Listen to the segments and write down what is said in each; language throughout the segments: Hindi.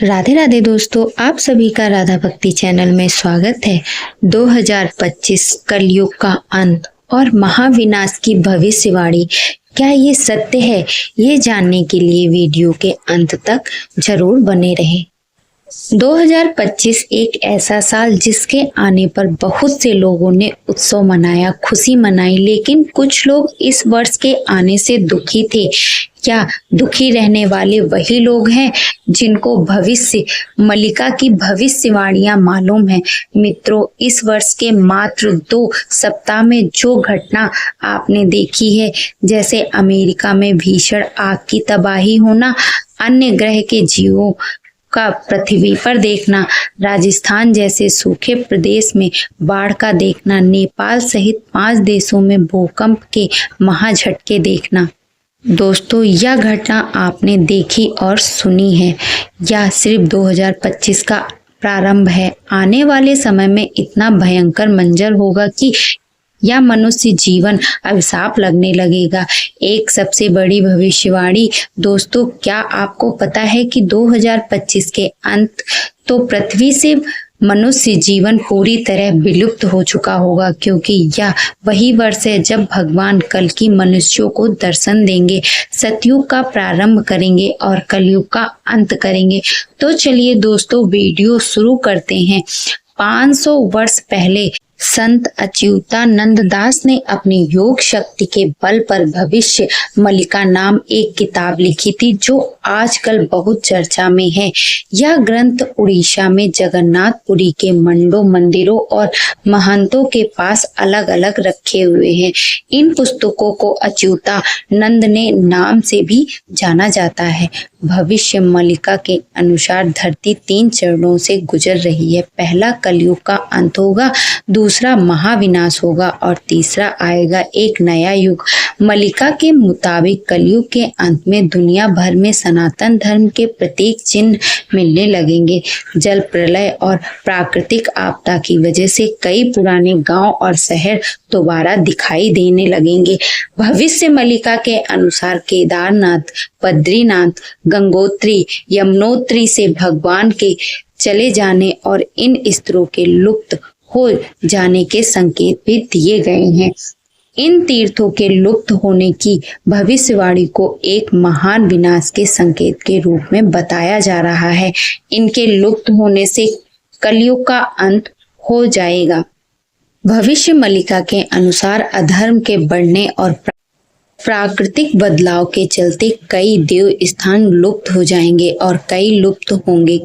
राधे राधे दोस्तों, आप सभी का राधा भक्ति चैनल में स्वागत है। 2025 कलयुग का अंत और महाविनाश की भविष्यवाणी, क्या ये सत्य है? ये जानने के लिए वीडियो के अंत तक जरूर बने रहें। 2025 एक ऐसा साल जिसके आने पर बहुत से लोगों ने उत्सव मनाया, खुशी मनाई, लेकिन कुछ लोग इस वर्ष के आने से दुखी थे। क्या दुखी रहने वाले वही लोग हैं जिनको भविष्य मलिका की भविष्यवाणियां मालूम है? मित्रों, इस वर्ष के मात्र 2 सप्ताह में जो घटना आपने देखी है, जैसे अमेरिका में भीषण आग की तबाही होना, अन्य ग्रह के जीवों का पृथ्वी पर देखना, राजस्थान जैसे सूखे प्रदेश में बाढ़ का देखना, नेपाल सहित 5 देशों में भूकंप के महाझटके देखना। दोस्तों, यह घटना आपने देखी और सुनी है या सिर्फ 2025 का प्रारंभ है? आने वाले समय में इतना भयंकर मंजर होगा कि या मनुष्य जीवन अभिशाप लगने लगेगा। एक सबसे बड़ी भविष्यवाणी दोस्तों, क्या आपको पता है कि 2025 के अंत तो पृथ्वी से मनुष्य जीवन पूरी तरह विलुप्त हो चुका होगा, क्योंकि यह वही वर्ष है जब भगवान कल की मनुष्यों को दर्शन देंगे, सतयुग का प्रारंभ करेंगे और कलयुग का अंत करेंगे। तो चलिए दोस्तों, वीडियो शुरू करते हैं। 500 वर्ष पहले संत अच्युतानंद दास ने अपनी योग शक्ति के बल पर भविष्य मलिका नाम एक किताब लिखी थी, जो आजकल बहुत चर्चा में है। यह ग्रंथ उड़ीसा में जगन्नाथपुरी के मंदिरों और महंतों के पास अलग अलग रखे हुए हैं। इन पुस्तकों को अच्युतानंद ने नाम से भी जाना जाता है। भविष्य मलिका के अनुसार धरती 3 चरणों से गुजर रही है। पहला कलयुग का अंत होगा, दूसरा महाविनाश होगा और तीसरा आएगा एक नया युग। मलिका के मुताबिक कलयुग के अंत में दुनिया भर में सनातन धर्म के प्रतीक चिन्ह मिलने लगेंगे। जल प्रलय और प्राकृतिक आपदा की वजह से कई पुराने गांव और शहर दोबारा दिखाई देने लगेंगे। भविष्य मलिका के अनुसार केदारनाथ, बद्रीनाथ, गंगोत्री, यमुनोत्री से भगवान के चले जाने और इन स्थलों के लुप्त हो जाने के संकेत भी दिए गए हैं। इन तीर्थों के लुप्त होने की भविष्यवाणी को एक महान विनाश के संकेत के रूप में बताया जा रहा है। इनके लुप्त होने से कलयुग का अंत हो जाएगा। भविष्य मलिका के अनुसार अधर्म के बढ़ने और प्राकृतिक बदलाव के चलते कई देव स्थान लुप्त हो जाएंगे और कई लुप्त होंगे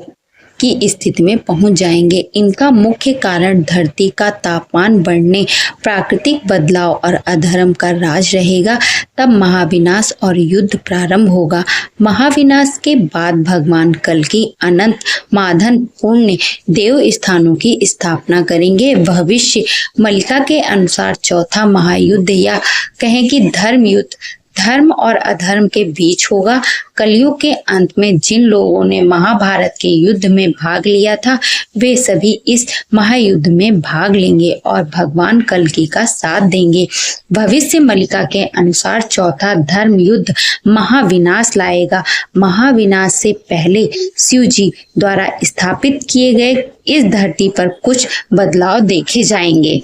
की स्थिति में पहुंच जाएंगे। इनका मुख्य कारण धरती का तापमान बढ़ने, प्राकृतिक बदलाव और अधर्म का राज रहेगा। तब महाविनाश और युद्ध प्रारंभ होगा। महाविनाश के बाद भगवान कल की अनंत माधन पुण्य देव स्थानों की स्थापना करेंगे। भविष्य मलिका के अनुसार चौथा महायुद्ध या कहें कि धर्म युद्ध, धर्म और अधर्म के बीच होगा। कलयुग के अंत में जिन लोगों ने महाभारत के युद्ध में भाग लिया था, वे सभी इस महायुद्ध में भाग लेंगे और भगवान कल्कि का साथ देंगे। भविष्य मलिका के अनुसार चौथा धर्म युद्ध महाविनाश लाएगा। महाविनाश से पहले शिव जी द्वारा स्थापित किए गए इस धरती पर कुछ बदलाव देखे जाएंगे,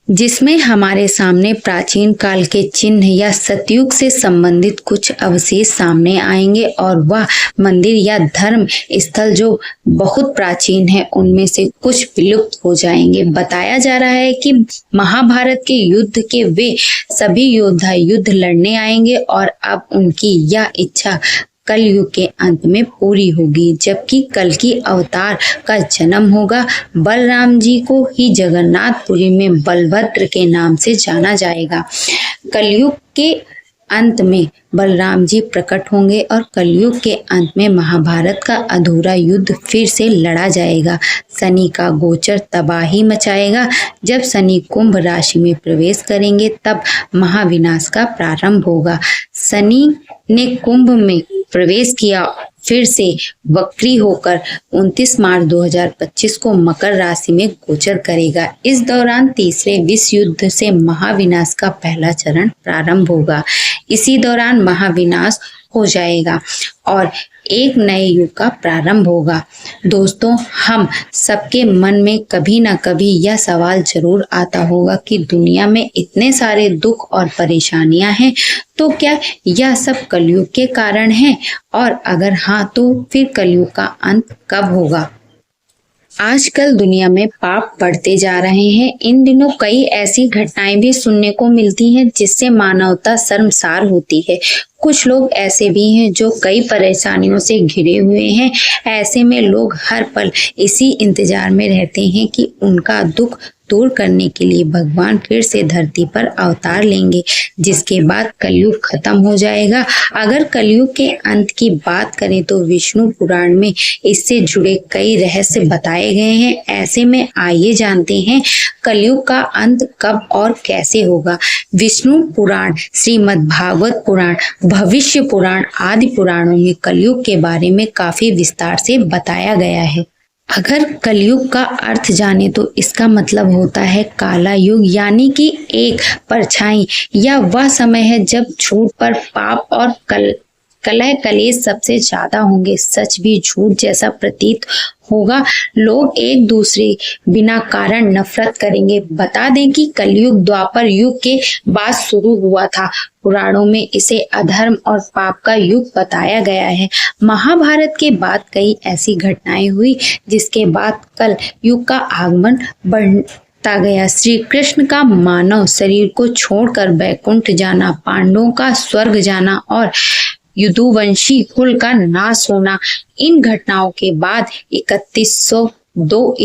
जिसमें हमारे सामने प्राचीन काल के चिन्ह या सतयुग से संबंधित कुछ अवशेष सामने आएंगे और वह मंदिर या धर्म स्थल जो बहुत प्राचीन है, उनमें से कुछ विलुप्त हो जाएंगे। बताया जा रहा है कि महाभारत के युद्ध के वे सभी योद्धा युद्ध लड़ने आएंगे और अब उनकी यह इच्छा कलयुग के अंत में पूरी होगी, जबकि कल्कि अवतार का जन्म होगा। बलराम जी को ही जगन्नाथपुरी में बलभद्र के नाम से जाना जाएगा। कलयुग के अंत में बलराम जी प्रकट होंगे और कलयुग के अंत में महाभारत का अधूरा युद्ध फिर से लड़ा जाएगा। शनि का गोचर तबाही मचाएगा। जब शनि कुंभ राशि में प्रवेश करेंगे तब महाविनाश का प्रारंभ होगा। शनि ने कुंभ में प्रवेश किया, फिर से वक्री होकर 29 मार्च 2025 को मकर राशि में गोचर करेगा। इस दौरान तीसरे विश्व युद्ध से महाविनाश का पहला चरण प्रारंभ होगा। इसी दौरान महाविनाश हो जाएगा और एक नए युग का प्रारंभ होगा। दोस्तों, हम सबके मन में कभी ना कभी यह सवाल जरूर आता होगा कि दुनिया में इतने सारे दुख और परेशानियां हैं, तो क्या यह सब कलयुग के कारण है? और अगर हाँ, तो फिर कलयुग का अंत कब होगा? आजकल दुनिया में पाप बढ़ते जा रहे हैं। इन दिनों कई ऐसी घटनाएं भी सुनने को मिलती हैं जिससे मानवता शर्मसार होती है। कुछ लोग ऐसे भी हैं जो कई परेशानियों से घिरे हुए हैं। ऐसे में लोग हर पल इसी इंतजार में रहते हैं कि उनका दुख दूर करने के लिए भगवान फिर से धरती पर अवतार लेंगे, जिसके बाद कलयुग खत्म हो जाएगा। अगर कलयुग के अंत की बात करें तो विष्णु पुराण में इससे जुड़े कई रहस्य बताए गए हैं। ऐसे में आइए जानते हैं कलयुग का अंत कब और कैसे होगा। विष्णु पुराण, श्रीमद् भागवत पुराण, भविष्य पुराण आदि पुराणों में कलयुग के बारे में काफी विस्तार से बताया गया है। अगर कलयुग का अर्थ जाने तो इसका मतलब होता है काला युग, यानी कि एक परछाई या वह समय है जब झूठ पर पाप और कलह कलेश सबसे ज्यादा होंगे। सच भी झूठ जैसा प्रतीत होगा। लोग एक दूसरे बिना कारण नफरत करेंगे। बता दें कि कलयुग द्वापर युग के बाद शुरू हुआ था। पुराणों में इसे अधर्म और पाप का युग बताया गया है। महाभारत के बाद कई ऐसी घटनाएं हुई जिसके बाद कल युग का आगमन बढ़ता गया। श्री कृष्ण का मानव शरीर को छोड़कर बैकुंठ जाना, पांडवों का स्वर्ग जाना और यदुवंशी कुल का नाश होना, इन घटनाओं के बाद 3102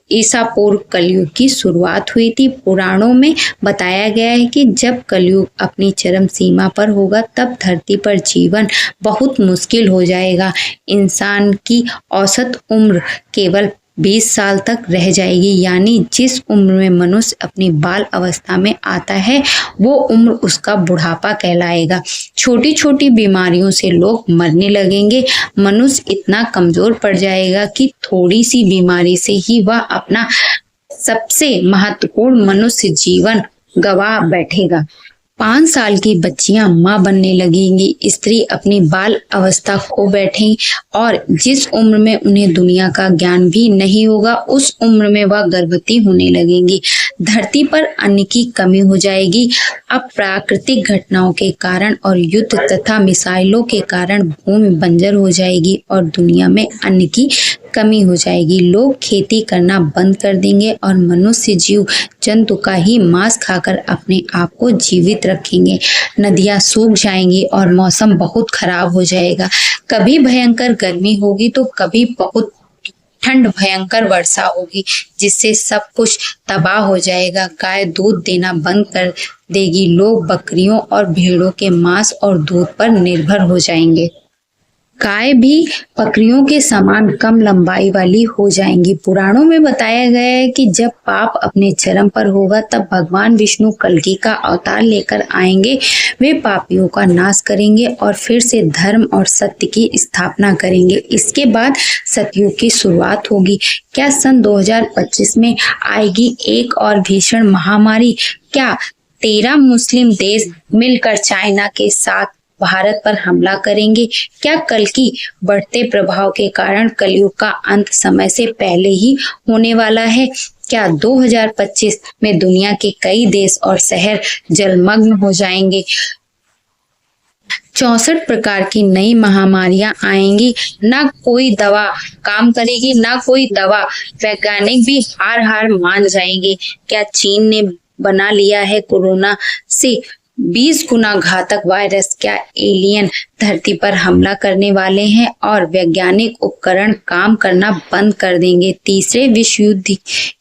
ईसा पूर्व कलयुग की शुरुआत हुई थी। पुराणों में बताया गया है कि जब कलयुग अपनी चरम सीमा पर होगा तब धरती पर जीवन बहुत मुश्किल हो जाएगा। इंसान की औसत उम्र केवल 20 साल तक रह जाएगी, यानी जिस उम्र में मनुष्य अपनी बाल अवस्था में आता है वो उम्र उसका बुढ़ापा कहलाएगा। छोटी छोटी बीमारियों से लोग मरने लगेंगे। मनुष्य इतना कमजोर पड़ जाएगा कि थोड़ी सी बीमारी से ही वह अपना सबसे महत्वपूर्ण मनुष्य जीवन गवा बैठेगा। 5 साल की बच्चियां मां बनने लगेंगी। स्त्री अपनी बाल अवस्था खो बैठें और जिस उम्र में उन्हें दुनिया का ज्ञान भी नहीं होगा उस उम्र में वह गर्भवती होने लगेंगी। धरती पर अन्न की कमी हो जाएगी। अब प्राकृतिक घटनाओं के कारण और युद्ध तथा मिसाइलों के कारण भूमि बंजर हो जाएगी और दुनिया में अन्न की कमी हो जाएगी। लोग खेती करना बंद कर देंगे और मनुष्य जीव जंतु का ही मांस खाकर अपने आप को जीवित रखेंगे। नदियां सूख जाएंगी और मौसम बहुत खराब हो जाएगा। कभी भयंकर गर्मी होगी तो कभी बहुत ठंड, भयंकर वर्षा होगी जिससे सब कुछ तबाह हो जाएगा। गाय दूध देना बंद कर देगी। लोग बकरियों और भेड़ों के मांस और दूध पर निर्भर हो जाएंगे। गाय भी बकरियों के समान कम लंबाई वाली हो जाएंगी। पुराणों में बताया गया है कि जब पाप अपने चरम पर होगा तब भगवान विष्णु कल्कि का अवतार लेकर आएंगे। वे पापियों का नाश करेंगे और फिर से धर्म और सत्य की स्थापना करेंगे। इसके बाद सतयुग की शुरुआत होगी। क्या सन 2025 में आएगी एक और भीषण महामारी? क्या 13 मुस्लिम देश मिलकर चाइना के साथ भारत पर हमला करेंगे? क्या कल्कि बढ़ते प्रभाव के कारण कलयुग का अंत समय से पहले ही होने वाला है? क्या 2025 में दुनिया के कई देश और शहर जलमग्न हो जाएंगे? 64 प्रकार की नई महामारियां आएंगी। ना कोई दवा काम करेगी, ना कोई दवा। वैज्ञानिक भी हार मान जाएंगे। क्या चीन ने बना लिया है कोरोना से 20 गुना घातक वायरस? क्या एलियन धरती पर हमला करने वाले हैं और वैज्ञानिक उपकरण काम करना बंद कर देंगे? तीसरे विश्व युद्ध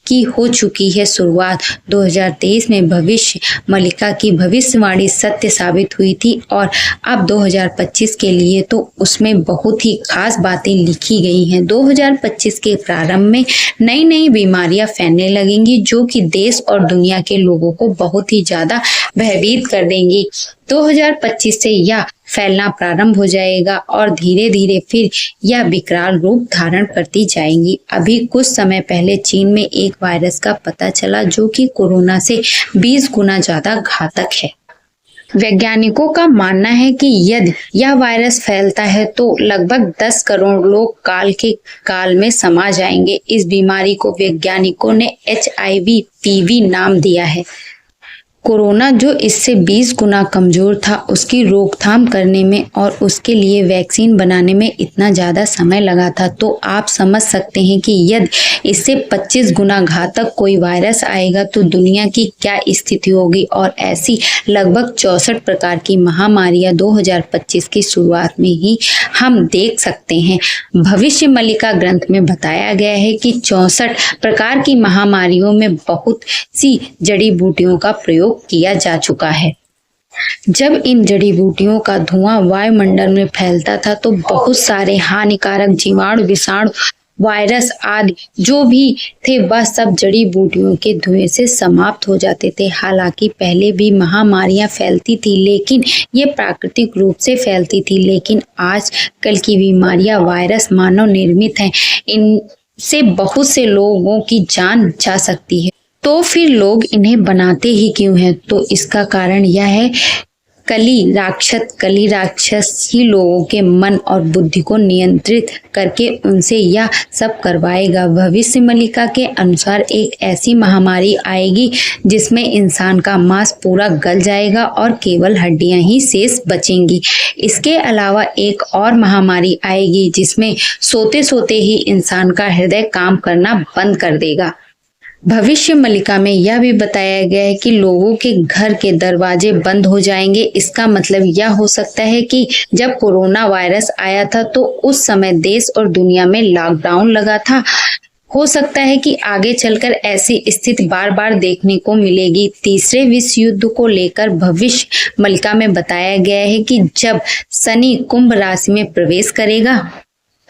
की हो चुकी है शुरुआत। 2023 में भविष्य मलिका की भविष्यवाणी सत्य साबित हुई थी और अब 2025 के लिए तो उसमें बहुत ही खास बातें लिखी गई हैं। 2025 के प्रारंभ में नई नई बीमारियां फैलने लगेंगी जो कि देश और दुनिया के लोगों को बहुत ही ज्यादा भयभीत कर देंगी। 2025 से यह फैलना प्रारंभ हो जाएगा और धीरे धीरे फिर यह विकराल रूप धारण करती जाएंगी। अभी कुछ समय पहले चीन में एक वायरस का पता चला जो कि कोरोना से 20 गुना ज्यादा घातक है। वैज्ञानिकों का मानना है कि यदि यह वायरस फैलता है तो लगभग 10 करोड़ लोग काल में समा जाएंगे। इस बीमारी को वैज्ञानिकों ने HIV-PV नाम दिया है। कोरोना जो इससे 20 गुना कमजोर था, उसकी रोकथाम करने में और उसके लिए वैक्सीन बनाने में इतना ज़्यादा समय लगा था, तो आप समझ सकते हैं कि यदि इससे 25 गुना घातक कोई वायरस आएगा तो दुनिया की क्या स्थिति होगी। और ऐसी लगभग 64 प्रकार की महामारियां 2025 की शुरुआत में ही हम देख सकते हैं। भविष्य मल्लिका ग्रंथ में बताया गया है कि 64 प्रकार की महामारियों में बहुत सी जड़ी बूटियों का प्रयोग किया जा चुका है। जब इन जड़ी बूटियों का धुआं वायुमंडल में फैलता था तो बहुत सारे हानिकारक जीवाणु, विषाणु, वायरस आदि जो भी थे वह सब जड़ी बूटियों के धुएं से समाप्त हो जाते थे। हालांकि पहले भी महामारियां फैलती थी, लेकिन ये प्राकृतिक रूप से फैलती थी। लेकिन आज कल की बीमारियां वायरस मानव निर्मित हैं। इनसे बहुत से लोगों की जान जा सकती है। तो फिर लोग इन्हें बनाते ही क्यों हैं? तो इसका कारण यह है, कली राक्षस ही लोगों के मन और बुद्धि को नियंत्रित करके उनसे यह सब करवाएगा। भविष्य मल्लिका के अनुसार एक ऐसी महामारी आएगी जिसमें इंसान का मांस पूरा गल जाएगा और केवल हड्डियां ही शेष बचेंगी। इसके अलावा एक और महामारी आएगी जिसमें सोते सोते ही इंसान का हृदय काम करना बंद कर देगा। भविष्य मल्लिका में यह भी बताया गया है कि लोगों के घर के दरवाजे बंद हो जाएंगे। इसका मतलब यह हो सकता है कि जब कोरोना वायरस आया था तो उस समय देश और दुनिया में लॉकडाउन लगा था। हो सकता है कि आगे चलकर ऐसी स्थिति बार बार देखने को मिलेगी। तीसरे विश्व युद्ध को लेकर भविष्य मल्लिका में बताया गया है कि जब शनि कुंभ राशि में प्रवेश करेगा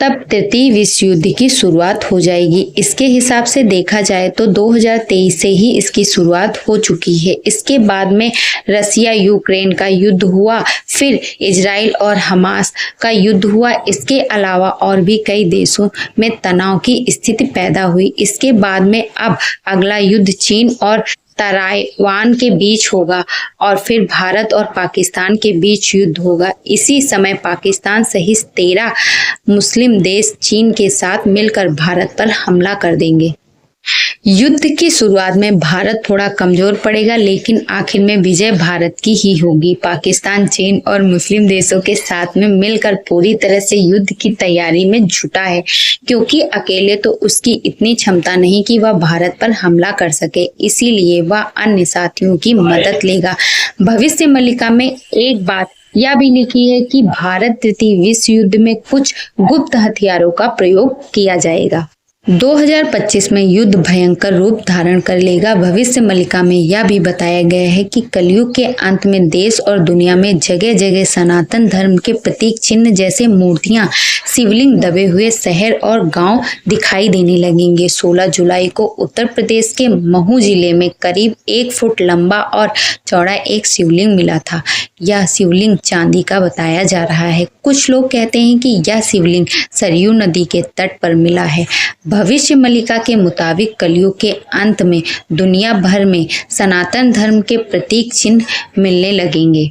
तब तृतीय विश्व युद्ध की शुरुआत हो जाएगी। इसके हिसाब से देखा जाए तो 2023 से ही इसकी शुरुआत हो चुकी है। इसके बाद में रसिया यूक्रेन का युद्ध हुआ, फिर इजराइल और हमास का युद्ध हुआ। इसके अलावा और भी कई देशों में तनाव की स्थिति पैदा हुई। इसके बाद में अब अगला युद्ध चीन और ताइवान के बीच होगा और फिर भारत और पाकिस्तान के बीच युद्ध होगा। इसी समय पाकिस्तान सहित 13 मुस्लिम देश चीन के साथ मिलकर भारत पर हमला कर देंगे। युद्ध की शुरुआत में भारत थोड़ा कमजोर पड़ेगा, लेकिन आखिर में विजय भारत की ही होगी। पाकिस्तान चीन और मुस्लिम देशों के साथ में मिलकर पूरी तरह से युद्ध की तैयारी में जुटा है, क्योंकि अकेले तो उसकी इतनी क्षमता नहीं कि वह भारत पर हमला कर सके। इसीलिए वह अन्य साथियों की मदद लेगा। भविष्य मल्लिका में एक बात यह भी लिखी है कि भारत तृतीय विश्व युद्ध में कुछ गुप्त हथियारों का प्रयोग किया जाएगा। 2025 में युद्ध भयंकर रूप धारण कर लेगा। भविष्य मल्लिका में यह भी बताया गया है कि कलयुग के अंत में देश और दुनिया में जगह जगह सनातन धर्म के प्रतीक चिन्ह जैसे मूर्तियां, शिवलिंग, दबे हुए शहर और गांव दिखाई देने लगेंगे। 16 जुलाई को उत्तर प्रदेश के महू जिले में करीब 1 फुट लंबा और चौड़ा एक शिवलिंग मिला था। यह शिवलिंग चांदी का बताया जा रहा है। कुछ लोग कहते हैं कि यह शिवलिंग सरयू नदी के तट पर मिला है। भविष्य मल्लिका के मुताबिक कलयुग के अंत में दुनिया भर में सनातन धर्म के प्रतीक चिन्ह मिलने लगेंगे।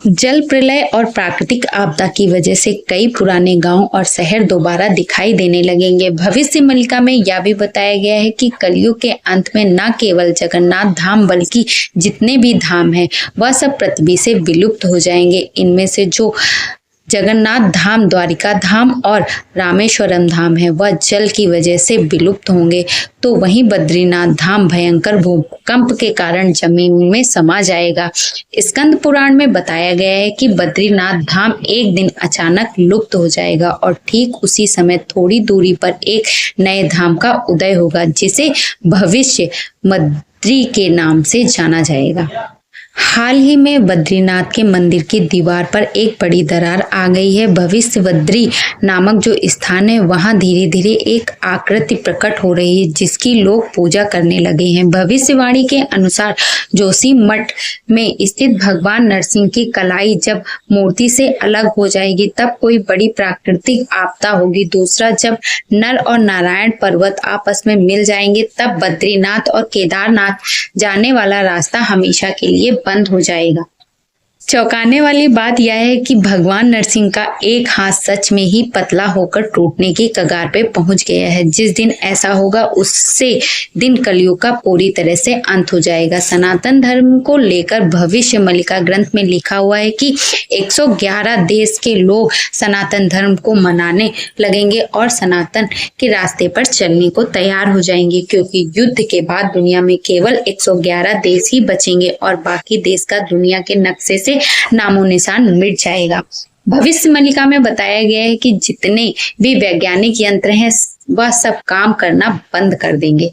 जल प्रलय और प्राकृतिक आपदा की वजह से कई पुराने गांव और शहर दोबारा दिखाई देने लगेंगे। भविष्य मल्लिका में यह भी बताया गया है कि कलयुग के अंत में न केवल जगन्नाथ धाम बल्कि जितने भी धाम हैं वह सब पृथ्वी से विलुप्त हो जाएंगे। इनमें से जो जगन्नाथ धाम, द्वारिका धाम और रामेश्वरम धाम है वह जल की वजह से विलुप्त होंगे, तो वहीं बद्रीनाथ धाम भयंकर भूकंप के कारण जमीन में समा जाएगा। स्कंद पुराण में बताया गया है कि बद्रीनाथ धाम एक दिन अचानक लुप्त हो जाएगा और ठीक उसी समय थोड़ी दूरी पर एक नए धाम का उदय होगा जिसे भविष्य बद्री के नाम से जाना जाएगा। हाल ही में बद्रीनाथ के मंदिर की दीवार पर एक बड़ी दरार आ गई है। भविष्य बद्री नामक जो स्थान है वहां धीरे धीरे एक आकृति प्रकट हो रही है जिसकी लोग पूजा करने लगे हैं। भविष्यवाणी के अनुसार जोशी मठ में स्थित भगवान नरसिंह की कलाई जब मूर्ति से अलग हो जाएगी तब कोई बड़ी प्राकृतिक आपदा होगी। दूसरा, जब नर और नारायण पर्वत आपस में मिल जाएंगे तब बद्रीनाथ और केदारनाथ जाने वाला रास्ता हमेशा के लिए बंद हो जाएगा। चौंकाने वाली बात यह है कि भगवान नरसिंह का एक हाथ सच में ही पतला होकर टूटने की कगार पे पहुंच गया है। जिस दिन ऐसा होगा उससे दिन कलयुग का पूरी तरह से अंत हो जाएगा। सनातन धर्म को लेकर भविष्य मलिका ग्रंथ में लिखा हुआ है कि 111 देश के लोग सनातन धर्म को मनाने लगेंगे और सनातन के रास्ते पर चलने को तैयार हो जाएंगे, क्योंकि युद्ध के बाद दुनिया में केवल 111 देश ही बचेंगे और बाकी देश का दुनिया के नक्शे से नामो निशान मिट जाएगा। भविष्य मलिका में बताया गया है कि जितने भी वैज्ञानिक यंत्र हैं वह सब काम करना बंद कर देंगे।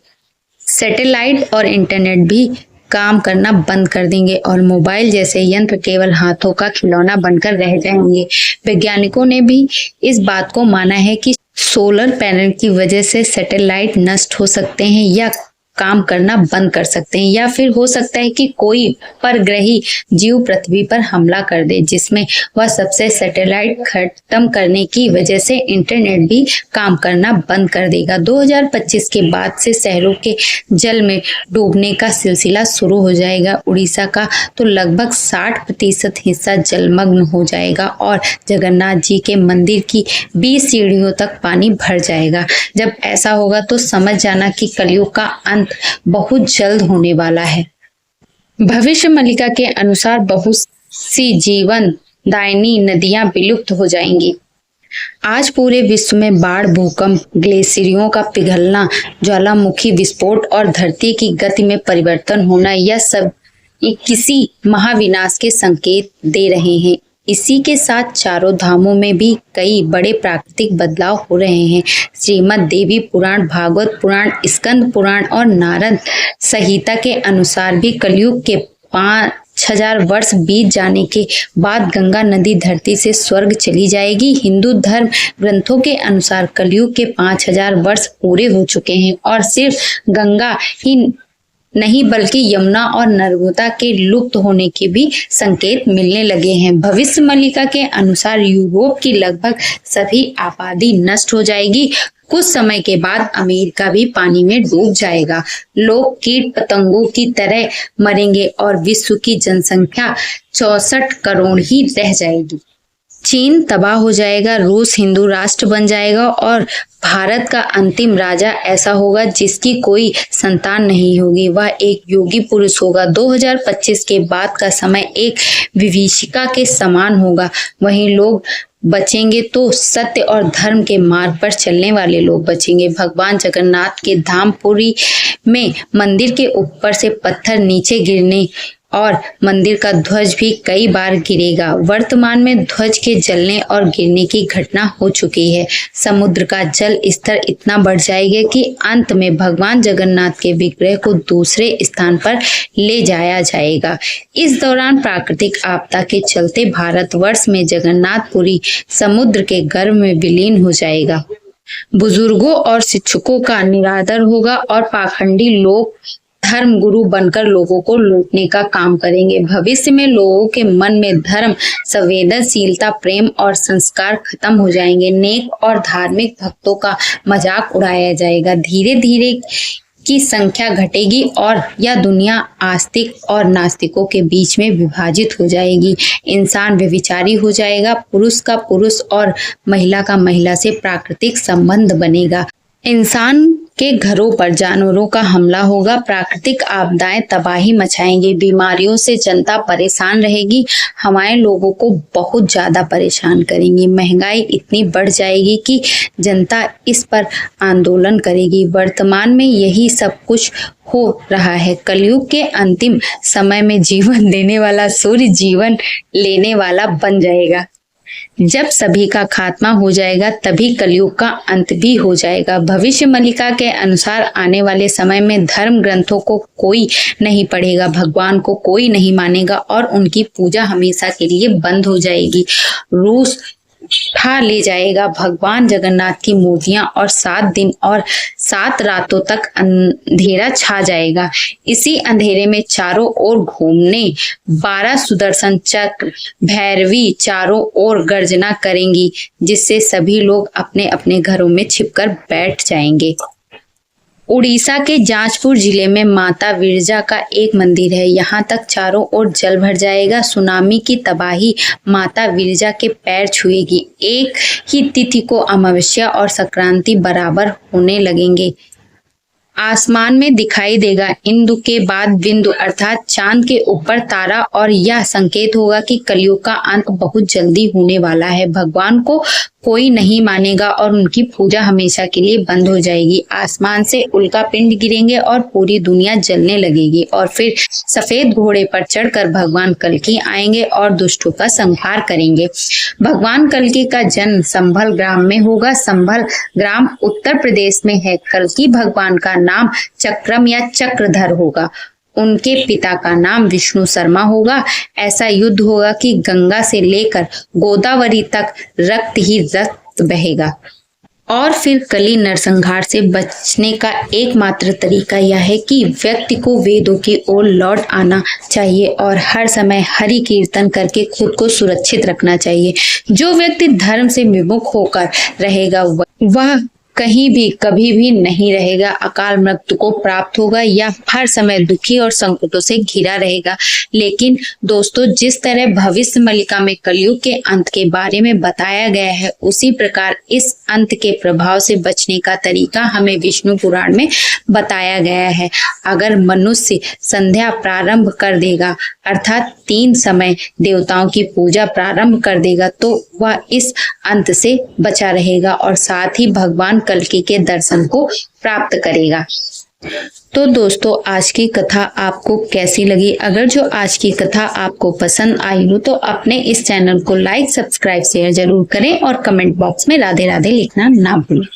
सैटेलाइट और इंटरनेट भी काम करना बंद कर देंगे और मोबाइल जैसे यंत्र केवल हाथों का खिलौना बनकर रह जाएंगे। वैज्ञानिकों ने भी इस बात को माना है कि सोलर पैनल की वजह से सैटेलाइट नष्ट हो सकते हैं या काम करना बंद कर सकते हैं, या फिर हो सकता है कि कोई परग्रही जीव पृथ्वी पर हमला कर दे जिसमें वह सबसे सैटेलाइट खत्म करने की वजह से इंटरनेट भी काम करना बंद कर देगा। 2025 के बाद से शहरों के जल में डूबने का सिलसिला शुरू हो जाएगा। उड़ीसा का तो लगभग 60% हिस्सा जलमग्न हो जाएगा और जगन्नाथ जी के मंदिर की 20 सीढ़ियों तक पानी भर जाएगा। जब ऐसा होगा तो समझ जाना कि कलयुग का अंत बहुत जल्द होने वाला है। भविष्य मलिका के अनुसार बहुत सी जीवन दायिनी नदियां विलुप्त हो जाएंगी। आज पूरे विश्व में बाढ़, भूकंप, ग्लेशियरों का पिघलना, ज्वालामुखी विस्फोट और धरती की गति में परिवर्तन होना, यह सब किसी महाविनाश के संकेत दे रहे हैं। इसी के साथ चारों धामों में भी कई बड़े प्राकृतिक बदलाव हो रहे हैं। श्रीमद् देवी पुराण, भागवत पुराण, स्कंद पुराण और नारद संहिता के अनुसार भी कलयुग के 5000 वर्ष बीत जाने के बाद गंगा नदी धरती से स्वर्ग चली जाएगी। हिंदू धर्म ग्रंथों के अनुसार कलयुग के 5000 वर्ष पूरे हो चुके हैं और सिर्फ गंगा ही नहीं बल्कि यमुना और नर्मदा के लुप्त होने के भी संकेत मिलने लगे हैं। भविष्य मलिका के अनुसार यूरोप की लगभग सभी आबादी नष्ट हो जाएगी। कुछ समय के बाद अमेरिका भी पानी में डूब जाएगा। लोग कीट पतंगों की तरह मरेंगे और विश्व की जनसंख्या 64 करोड़ ही रह जाएगी। चीन तबाह हो जाएगा, रूस हिंदू राष्ट्र बन जाएगा और भारत का अंतिम राजा ऐसा होगा जिसकी कोई संतान नहीं होगी। वह एक योगी पुरुष होगा। 2025 के बाद का समय एक विभीषिका के समान होगा। वहीं लोग बचेंगे तो सत्य और धर्म के मार्ग पर चलने वाले लोग बचेंगे। भगवान जगन्नाथ के धाम पुरी में मंदिर के ऊपर से पत्थर नीचे गिरने और मंदिर का ध्वज भी कई बार गिरेगा। वर्तमान में ध्वज के जलने और गिरने की घटना हो चुकी है। समुद्र का जल स्तर इतना बढ़ जाएगा कि अंत में भगवान जगन्नाथ के विग्रह को दूसरे स्थान पर ले जाया जाएगा। इस दौरान प्राकृतिक आपदा के चलते भारतवर्ष में जगन्नाथपुरी समुद्र के गर्भ में विलीन हो जाएगा। बुजुर्गों और शिक्षकों का निरादर होगा और पाखंडी लोग धर्म गुरु बनकर लोगों को लूटने का काम करेंगे। भविष्य में लोगों के मन में धर्म, संवेदनशीलता, प्रेम और संस्कार खत्म हो जाएंगे। नेक और धार्मिक भक्तों का मजाक उड़ाया जाएगा। धीरे धीरे की संख्या घटेगी और यह दुनिया आस्तिक और नास्तिकों के बीच में विभाजित हो जाएगी। इंसान व्यभिचारी हो जाएगा। पुरुष का पुरुष और महिला का महिला से प्राकृतिक संबंध बनेगा। इंसान के घरों पर जानवरों का हमला होगा। प्राकृतिक आपदाएं तबाही मचाएंगी। बीमारियों से जनता परेशान रहेगी। हमारे लोगों को बहुत ज्यादा परेशान करेंगी। महंगाई इतनी बढ़ जाएगी कि जनता इस पर आंदोलन करेगी। वर्तमान में यही सब कुछ हो रहा है। कलयुग के अंतिम समय में जीवन देने वाला सूर्य जीवन लेने वाला बन जाएगा। जब सभी का खात्मा हो जाएगा तभी कलयुग का अंत भी हो जाएगा। भविष्य मलिका के अनुसार आने वाले समय में धर्म ग्रंथों को कोई नहीं पढ़ेगा, भगवान को कोई नहीं मानेगा और उनकी पूजा हमेशा के लिए बंद हो जाएगी। रूस उठा ले जाएगा भगवान जगन्नाथ की मूर्तियां और 7 दिन और 7 रातों तक अंधेरा छा जाएगा। इसी अंधेरे में चारों ओर घूमने 12 सुदर्शन चक्र भैरवी चारों ओर गर्जना करेंगी, जिससे सभी लोग अपने अपने घरों में छिपकर बैठ जाएंगे। उड़ीसा के जाजपुर जिले में माता विरजा का एक मंदिर है। यहाँ तक चारों ओर जल भर जाएगा। सुनामी की तबाही माता विरजा के पैर छुएगी। एक ही तिथि को अमावस्या और संक्रांति बराबर होने लगेंगे। आसमान में दिखाई देगा इंदु के बाद बिंदु अर्थात चांद के ऊपर तारा, और यह संकेत होगा कि कलयुग का अंत बहुत जल्दी होने वाला है। भगवान को कोई नहीं मानेगा और उनकी पूजा हमेशा के लिए बंद हो जाएगी। आसमान से उल्का पिंड गिरेंगे और पूरी दुनिया जलने लगेगी। और फिर सफेद घोड़े पर चढ़कर भगवान कल्कि आएंगे और दुष्टों का संहार करेंगे। भगवान कल्कि का जन्म संभल ग्राम में होगा। संभल ग्राम उत्तर प्रदेश में है। कल्कि भगवान का नाम चक्रम या चक्रधर होगा। उनके पिता का नाम विष्णु शर्मा होगा। ऐसा युद्ध होगा कि गंगा से लेकर गोदावरी तक रक्त ही रक्त बहेगा। और फिर कली नरसंहार से बचने का एकमात्र तरीका यह है कि व्यक्ति को वेदों की ओर लौट आना चाहिए और हर समय हरि कीर्तन करके खुद को सुरक्षित रखना चाहिए। जो व्यक्ति धर्म से विमुख होकर रहेगा वह कहीं भी कभी भी नहीं रहेगा, अकाल मृत्यु को प्राप्त होगा या हर समय दुखी और संकटों से घिरा रहेगा। लेकिन दोस्तों, जिस तरह भविष्य मलिका में कलयुग के अंत के बारे में बताया गया है, उसी प्रकार इस अंत के प्रभाव से बचने का तरीका हमें विष्णु पुराण में बताया गया है। अगर मनुष्य संध्या प्रारंभ कर देगा अर्थात 3 समय देवताओं की पूजा प्रारंभ कर देगा तो वह इस अंत से बचा रहेगा और साथ ही भगवान कल्कि के दर्शन को प्राप्त करेगा। तो दोस्तों, आज की कथा आपको कैसी लगी? अगर जो आज की कथा आपको पसंद आई हो तो अपने इस चैनल को लाइक, सब्सक्राइब, शेयर जरूर करें और कमेंट बॉक्स में राधे राधे लिखना ना भूलें।